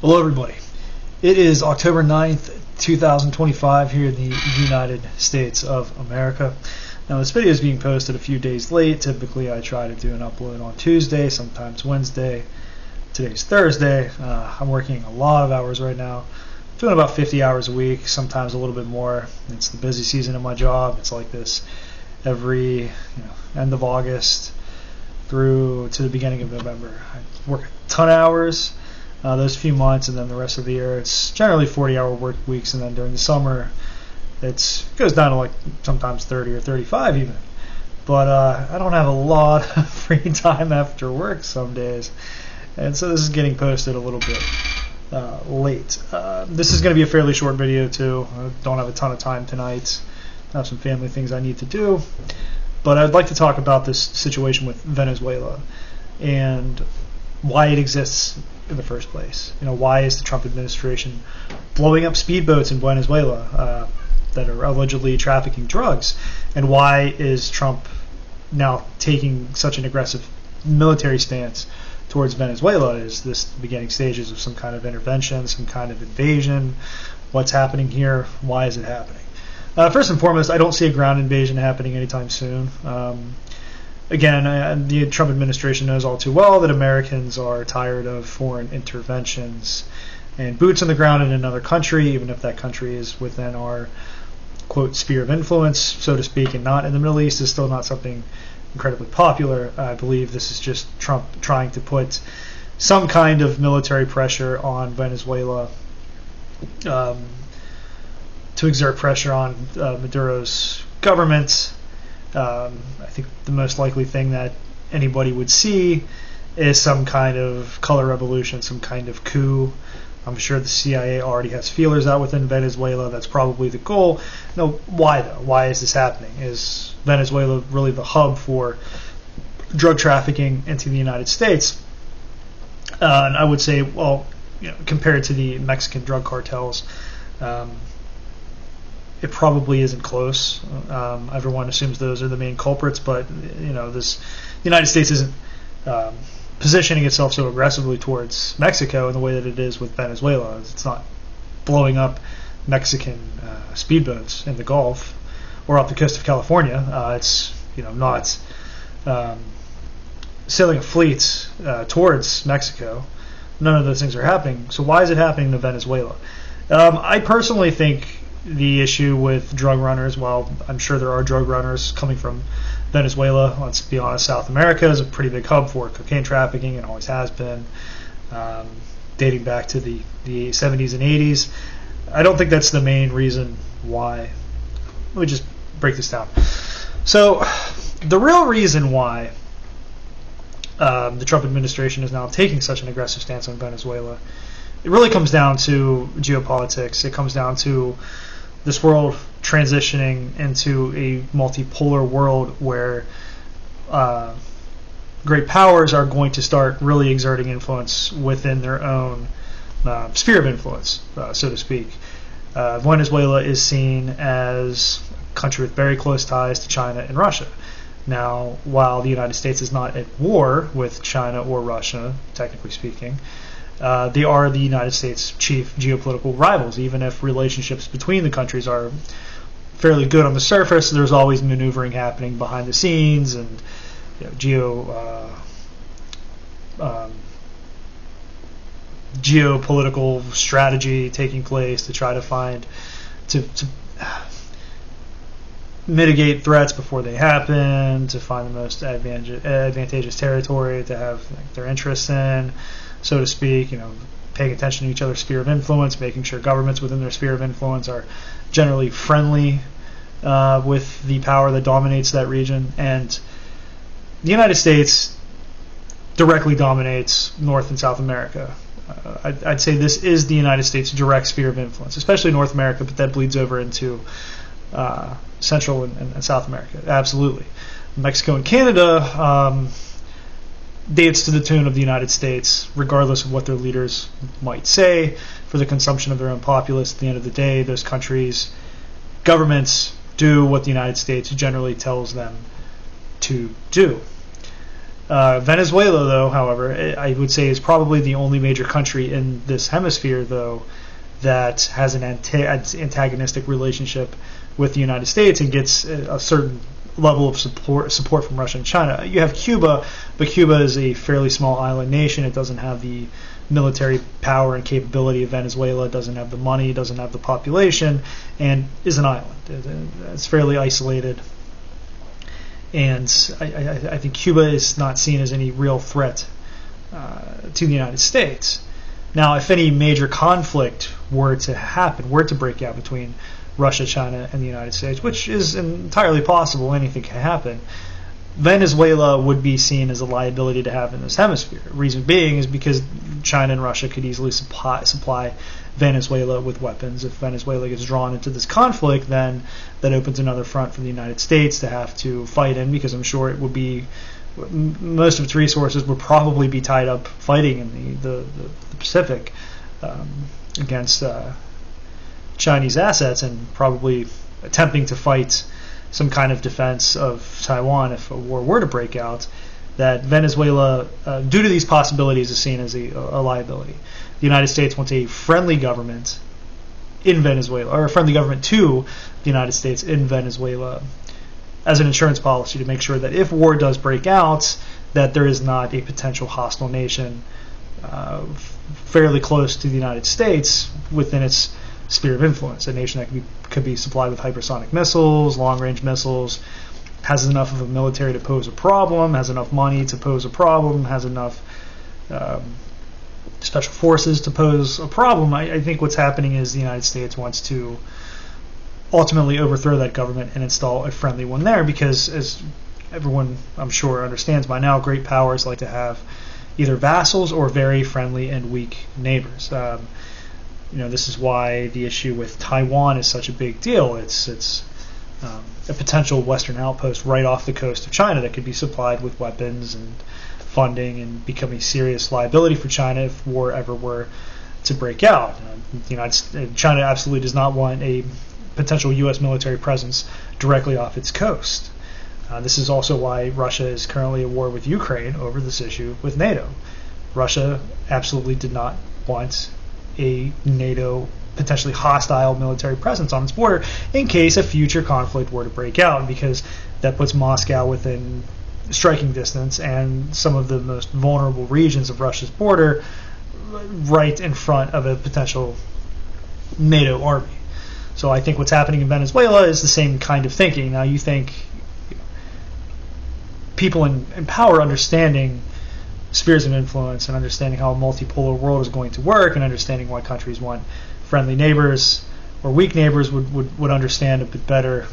Hello everybody. It is October 9th, 2025 here in the United States of America. Now this video is being posted a few days late. Typically I try to do an upload on Tuesday, sometimes Wednesday. Today's Thursday. I'm working a lot of hours right now. Doing about 50 hours a week, sometimes a little bit more. It's the busy season of my job. It's like this every end of August through to the beginning of November. I work a ton of hours those few months, and then the rest of the year it's generally 40-hour work weeks, and then during the summer it goes down to like sometimes 30 or 35 even. But I don't have a lot of free time after work some days, and so this is getting posted a little bit late. This is going to be a fairly short video too. I don't have a ton of time tonight. I have some family things I need to do, but I'd like to talk about this situation with Venezuela and why it exists in the first place. Why is the Trump administration blowing up speedboats in Venezuela that are allegedly trafficking drugs, and why is Trump now taking such an aggressive military stance towards Venezuela? Is this the beginning stages of some kind of intervention, some kind of invasion? What's happening here? Why is it happening? First and foremost, I don't see a ground invasion happening anytime soon. Again, the Trump administration knows all too well that Americans are tired of foreign interventions and boots on the ground in another country, even if that country is within our, quote, sphere of influence, so to speak, and not in the Middle East, is still not something incredibly popular. I believe this is just Trump trying to put some kind of military pressure on Venezuela, to exert pressure on Maduro's government. I think the most likely thing that anybody would see is some kind of color revolution, some kind of coup. I'm sure the CIA already has feelers out within Venezuela. That's probably the goal. Why though? Why is this happening? Is Venezuela really the hub for drug trafficking into the United States? And I would say, well, compared to the Mexican drug cartels, it probably isn't close. Everyone assumes those are the main culprits, but the United States isn't positioning itself so aggressively towards Mexico in the way that it is with Venezuela. It's not blowing up Mexican speedboats in the Gulf or off the coast of California. It's not sailing a fleet towards Mexico. None of those things are happening. So why is it happening to Venezuela? I personally think the issue with drug runners, while I'm sure there are drug runners coming from Venezuela, let's be honest, South America is a pretty big hub for cocaine trafficking and always has been, dating back to the 70s and 80s. I don't think that's the main reason why. Let me just break this down. So the real reason why the Trump administration is now taking such an aggressive stance on Venezuela, it really comes down to geopolitics. It comes down to this world transitioning into a multipolar world where great powers are going to start really exerting influence within their own sphere of influence, so to speak. Venezuela is seen as a country with very close ties to China and Russia. Now, while the United States is not at war with China or Russia, technically speaking, they are the United States' chief geopolitical rivals. Even if relationships between the countries are fairly good on the surface, there's always maneuvering happening behind the scenes and geopolitical strategy taking place to try to find to mitigate threats before they happen, to find the most advantageous territory to have their interests in, so to speak, paying attention to each other's sphere of influence, making sure governments within their sphere of influence are generally friendly with the power that dominates that region. And the United States directly dominates North and South America. I'd say this is the United States' direct sphere of influence, especially North America, but that bleeds over into Central and South America. Absolutely. Mexico and Canada dance to the tune of the United States, regardless of what their leaders might say, for the consumption of their own populace. At the end of the day, those countries' governments do what the United States generally tells them to do. Venezuela, though, however, I would say is probably the only major country in this hemisphere, though, that has an antagonistic relationship with the United States and gets a certain level of support from Russia and China. You have Cuba, but Cuba is a fairly small island nation. It doesn't have the military power and capability of Venezuela, doesn't have the money, doesn't have the population, and is an island. It's fairly isolated. And I think Cuba is not seen as any real threat to the United States. Now, if any major conflict were to happen, were to break out between Russia, China, and the United States, which is entirely possible, anything can happen, Venezuela would be seen as a liability to have in this hemisphere. Reason being is because China and Russia could easily supply Venezuela with weapons. If Venezuela gets drawn into this conflict, then that opens another front for the United States to have to fight in, because I'm sure it would be, most of its resources would probably be tied up fighting in the Pacific against Chinese assets, and probably attempting to fight some kind of defense of Taiwan if a war were to break out. That Venezuela, due to these possibilities, is seen as a liability. The United States wants a friendly government in Venezuela, or a friendly government to the United States in Venezuela, as an insurance policy to make sure that if war does break out, that there is not a potential hostile nation fairly close to the United States within its sphere of influence, a nation that could be supplied with hypersonic missiles, long-range missiles, has enough of a military to pose a problem, has enough money to pose a problem, has enough special forces to pose a problem. I think what's happening is the United States wants to ultimately overthrow that government and install a friendly one there, because, as everyone I'm sure understands by now, great powers like to have either vassals or very friendly and weak neighbors. This is why the issue with Taiwan is such a big deal. It's a potential Western outpost right off the coast of China that could be supplied with weapons and funding and become a serious liability for China if war ever were to break out. China absolutely does not want a potential U.S. military presence directly off its coast. This is also why Russia is currently at war with Ukraine over this issue with NATO. Russia absolutely did not want a NATO potentially hostile military presence on its border in case a future conflict were to break out, because that puts Moscow within striking distance and some of the most vulnerable regions of Russia's border right in front of a potential NATO army. So I think what's happening in Venezuela is the same kind of thinking. Now, you think people in power understanding spheres of influence and understanding how a multipolar world is going to work and understanding why countries want friendly neighbors or weak neighbors would understand a bit better,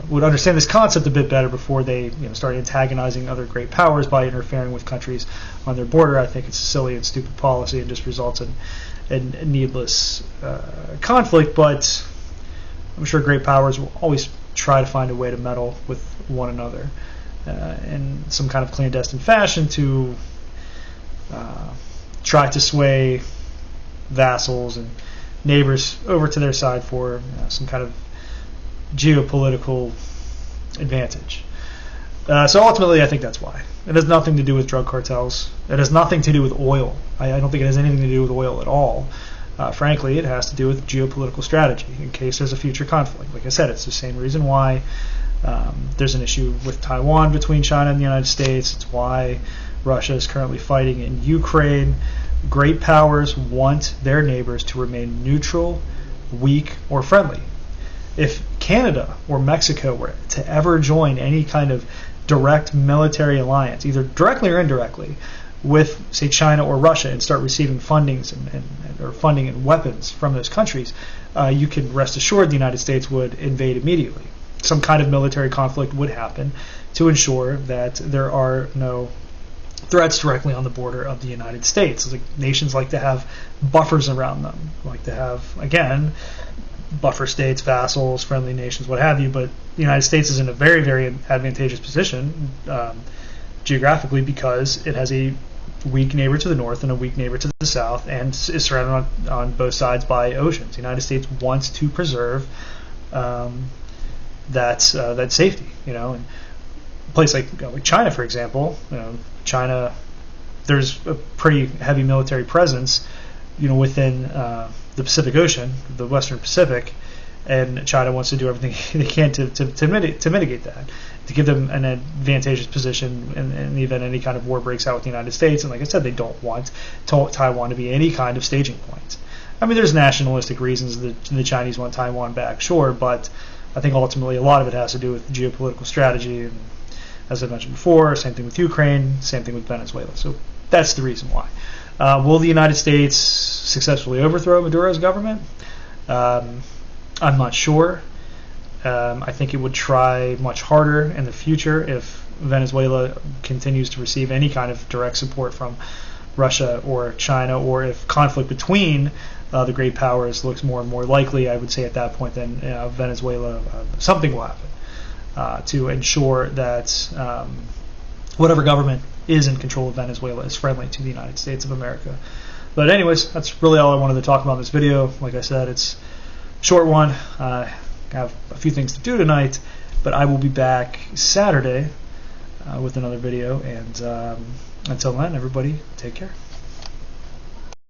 would understand this concept a bit better before they start antagonizing other great powers by interfering with countries on their border. I think it's a silly and stupid policy and just results in needless conflict, but I'm sure great powers will always try to find a way to meddle with one another in some kind of clandestine fashion to try to sway vassals and neighbors over to their side for some kind of geopolitical advantage. So ultimately, I think that's why. It has nothing to do with drug cartels. It has nothing to do with oil. I don't think it has anything to do with oil at all. Frankly, it has to do with geopolitical strategy in case there's a future conflict. Like I said, it's the same reason why there's an issue with Taiwan between China and the United States. It's why Russia is currently fighting in Ukraine. Great powers want their neighbors to remain neutral, weak, or friendly. If Canada or Mexico were to ever join any kind of direct military alliance, either directly or indirectly, with, say, China or Russia, and start receiving fundings or funding and weapons from those countries, you can rest assured the United States would invade immediately. Some kind of military conflict would happen to ensure that there are no threats directly on the border of the United States. Like, nations like to have buffers around them, like to have, again, buffer states, vassals, friendly nations, what have you, but the United States is in a very, very advantageous position geographically, because it has a weak neighbor to the north and a weak neighbor to the south, and is surrounded on both sides by oceans. The United States wants to preserve that safety, and place like China, for example, China, there's a pretty heavy military presence, within the Pacific Ocean, the Western Pacific, and China wants to do everything they can to mitigate that, to give them an advantageous position in the event any kind of war breaks out with the United States. And like I said, they don't want Taiwan to be any kind of staging point. I mean, there's nationalistic reasons that the Chinese want Taiwan back, sure, but I think ultimately a lot of it has to do with geopolitical strategy. And as I mentioned before, same thing with Ukraine, same thing with Venezuela. So that's the reason why. Will the United States successfully overthrow Maduro's government? I'm not sure. I think it would try much harder in the future if Venezuela continues to receive any kind of direct support from Russia or China, or if conflict between the great powers looks more and more likely. I would say at that point then Venezuela, something will happen to ensure that whatever government is in control of Venezuela is friendly to the United States of America. But anyways, that's really all I wanted to talk about in this video. Like I said, it's a short one. I have a few things to do tonight, but I will be back Saturday with another video. And until then, everybody, take care.